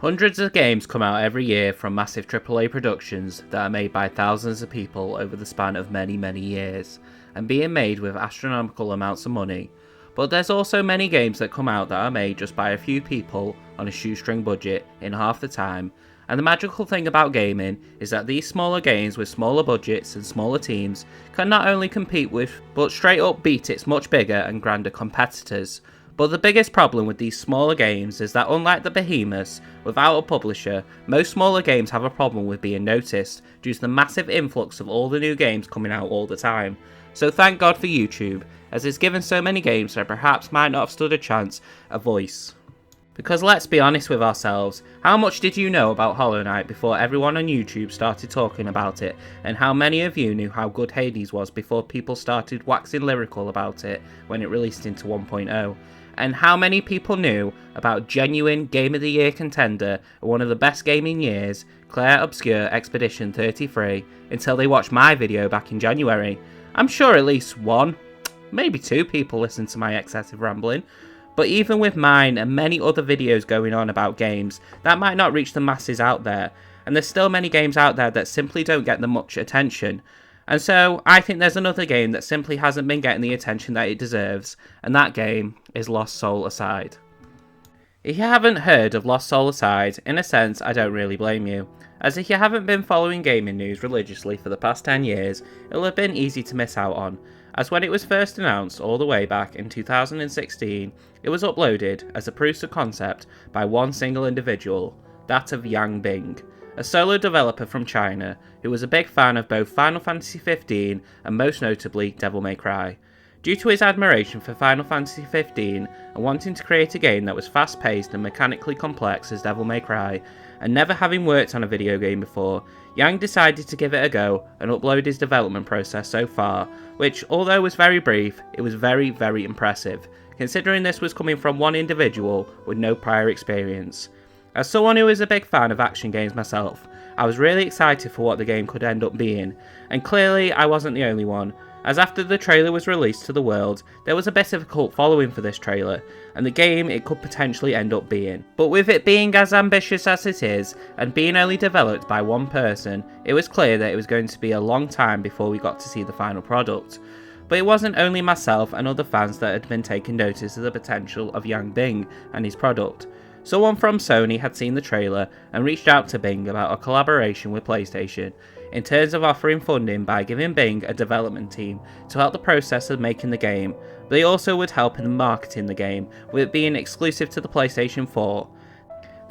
Hundreds of games come out every year from massive AAA productions that are made by thousands of people over the span of many years, and being made with astronomical amounts of money. But there's also many games that come out that are made just by a few people on a shoestring budget in half the time, and the magical thing about gaming is that these smaller games with smaller budgets and smaller teams can not only compete with, but straight up beat its much bigger and grander competitors. But the biggest problem with these smaller games is that unlike the behemoths, without a publisher, most smaller games have a problem with being noticed due to the massive influx of all the new games coming out all the time. So thank God for YouTube, as it's given so many games that perhaps might not have stood a chance a voice. Because let's be honest with ourselves, how much did you know about Hollow Knight before everyone on YouTube started talking about it, and how many of you knew how good Hades was before people started waxing lyrical about it when it released into 1.0? And how many people knew about genuine Game of the Year contender and one of the best gaming years, Clair Obscur Expedition 33, until they watched my video back in January? I'm sure at least one, maybe two people listened to my excessive rambling. But even with mine and many other videos going on about games, that might not reach the masses out there, and there's still many games out there that simply don't get the much attention. And so, I think there's another game that simply hasn't been getting the attention that it deserves, and that game is Lost Soul Aside. If you haven't heard of Lost Soul Aside, in a sense, I don't really blame you, as if you haven't been following gaming news religiously for the past 10 years, it'll have been easy to miss out on, as when it was first announced all the way back in 2016, it was uploaded as a proof of concept by one single individual, that of Yang Bing, a solo developer from China who was a big fan of both Final Fantasy XV and most notably Devil May Cry. Due to his admiration for Final Fantasy XV and wanting to create a game that was fast paced and mechanically complex as Devil May Cry, and never having worked on a video game before, Yang decided to give it a go and upload his development process so far, which although was very brief, it was very impressive, considering this was coming from one individual with no prior experience. As someone who is a big fan of action games myself, I was really excited for what the game could end up being, and clearly I wasn't the only one, as after the trailer was released to the world, there was a bit of a cult following for this trailer, and the game it could potentially end up being. But with it being as ambitious as it is, and being only developed by one person, it was clear that it was going to be a long time before we got to see the final product. But it wasn't only myself and other fans that had been taking notice of the potential of Yang Bing and his product. Someone from Sony had seen the trailer and reached out to Bing about a collaboration with PlayStation, in terms of offering funding by giving Bing a development team to help the process of making the game, but they also would help in marketing the game, with it being exclusive to the PlayStation 4.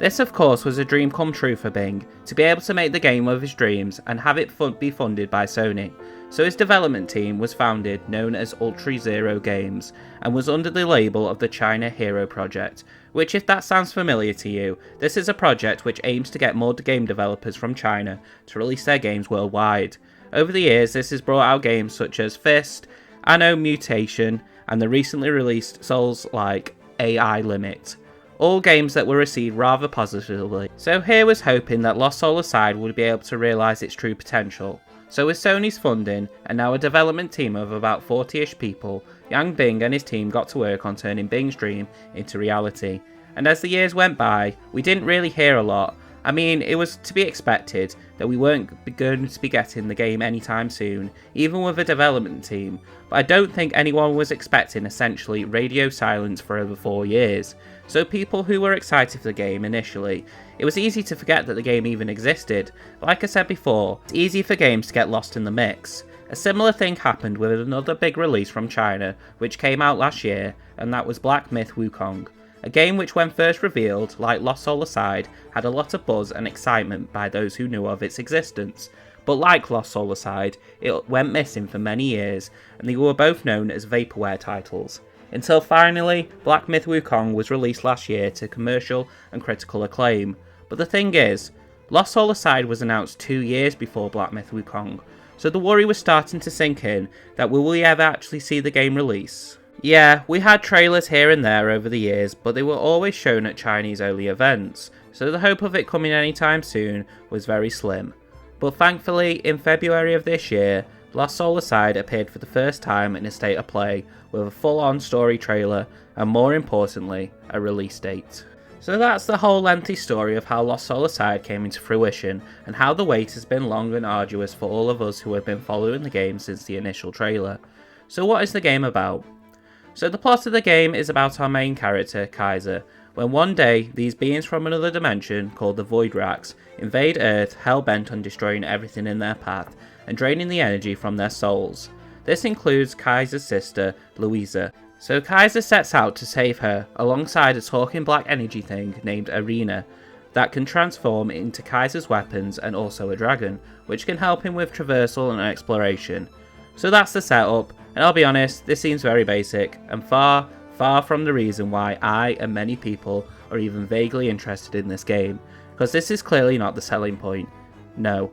This of course was a dream come true for Bing, to be able to make the game of his dreams and have it be funded by Sony. So his development team was founded, known as Ultra Zero Games, and was under the label of the China Hero Project, which if that sounds familiar to you, this is a project which aims to get more game developers from China to release their games worldwide. Over the years this has brought out games such as Fist, Anno Mutation, and the recently released Souls-like AI Limit. All games that were received rather positively, so here was hoping that Lost Soul Aside would be able to realise its true potential. So with Sony's funding, and now a development team of about 40ish people, Yang Bing and his team got to work on turning Bing's dream into reality. And as the years went by, we didn't really hear a lot. I mean, it was to be expected that we weren't going to be getting the game anytime soon, even with a development team, but I don't think anyone was expecting essentially radio silence for over 4 years. So people who were excited for the game initially, it was easy to forget that the game even existed. Like I said before, it's easy for games to get lost in the mix. A similar thing happened with another big release from China, which came out last year, and that was Black Myth Wukong. A game which when first revealed, like Lost Soul Aside, had a lot of buzz and excitement by those who knew of its existence. But like Lost Soul Aside, it went missing for many years, and they were both known as vaporware titles. Until finally, Black Myth Wukong was released last year to commercial and critical acclaim. But the thing is, Lost Soul Aside was announced 2 years before Black Myth Wukong, so the worry was starting to sink in that will we ever actually see the game release? Yeah, we had trailers here and there over the years, but they were always shown at Chinese only events, so the hope of it coming anytime soon was very slim. But thankfully, in February of this year, Lost Soul Aside appeared for the first time in a state of play, with a full-on story trailer, and more importantly, a release date. So that's the whole lengthy story of how Lost Soul Aside came into fruition, and how the wait has been long and arduous for all of us who have been following the game since the initial trailer. So what is the game about? So the plot of the game is about our main character, Kaiser, when one day these beings from another dimension, called the Voidraks, invade Earth hell-bent on destroying everything in their path, and draining the energy from their souls. This includes Kaiser's sister, Louisa. So Kaiser sets out to save her, alongside a talking black energy thing named Arena, that can transform into Kaiser's weapons and also a dragon, which can help him with traversal and exploration. So that's the setup, and I'll be honest, this seems very basic, and far from the reason why I and many people are even vaguely interested in this game, because this is clearly not the selling point. No.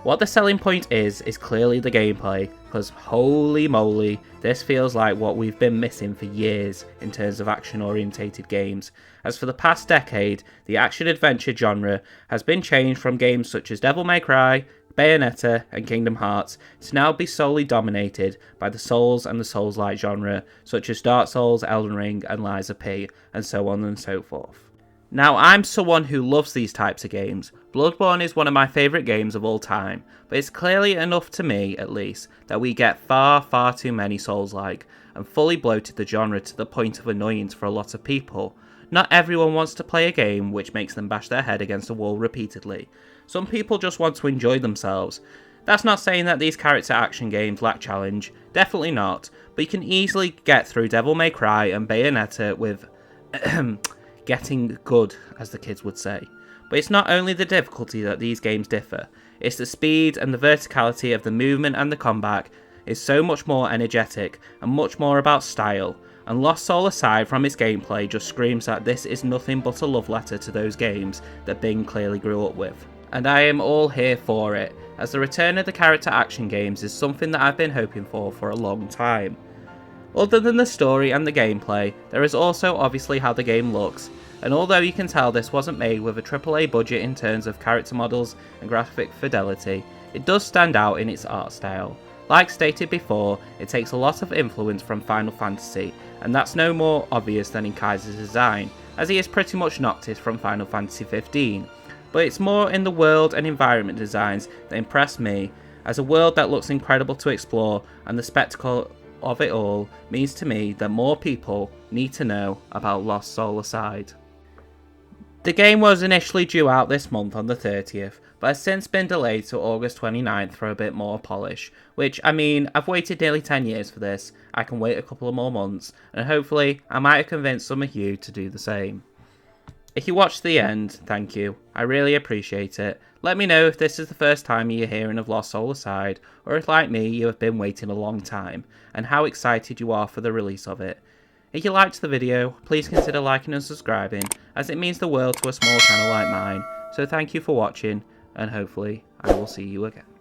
What the selling point is clearly the gameplay, because holy moly, this feels like what we've been missing for years in terms of action-orientated games, as for the past decade, the action-adventure genre has been changed from games such as Devil May Cry, Bayonetta and Kingdom Hearts to now be solely dominated by the Souls and the Souls-like genre, such as Dark Souls, Elden Ring and Lies of P, and so on and so forth. Now, I'm someone who loves these types of games. Bloodborne is one of my favourite games of all time, but it's clearly enough to me, at least, that we get far too many Souls-like, and fully bloated the genre to the point of annoyance for a lot of people. Not everyone wants to play a game which makes them bash their head against a wall repeatedly. Some people just want to enjoy themselves. That's not saying that these character action games lack challenge, definitely not, but you can easily get through Devil May Cry and Bayonetta with getting good, as the kids would say. But it's not only the difficulty that these games differ, it's the speed and the verticality of the movement, and the combat is so much more energetic and much more about style, and Lost Soul Aside from its gameplay just screams that this is nothing but a love letter to those games that Bing clearly grew up with. And I am all here for it, as the return of the character action games is something that I've been hoping for a long time. Other than the story and the gameplay, there is also obviously how the game looks, and although you can tell this wasn't made with a AAA budget in terms of character models and graphic fidelity, it does stand out in its art style. Like stated before, it takes a lot of influence from Final Fantasy, and that's no more obvious than in Kaiser's design, as he is pretty much Noctis from Final Fantasy 15. But it's more in the world and environment designs that impress me, as a world that looks incredible to explore, and the spectacle of it all means to me that more people need to know about Lost Soul Aside. The game was initially due out this month on the 30th, but has since been delayed to August 29th for a bit more polish, which, I mean, I've waited nearly 10 years for this, I can wait a couple of more months, and hopefully I might have convinced some of you to do the same. If you watched the end, thank you, I really appreciate it. Let me know if this is the first time you're hearing of Lost Soul Aside, or if like me you have been waiting a long time, and how excited you are for the release of it. If you liked the video, please consider liking and subscribing, as it means the world to a small channel like mine, so thank you for watching, and hopefully I will see you again.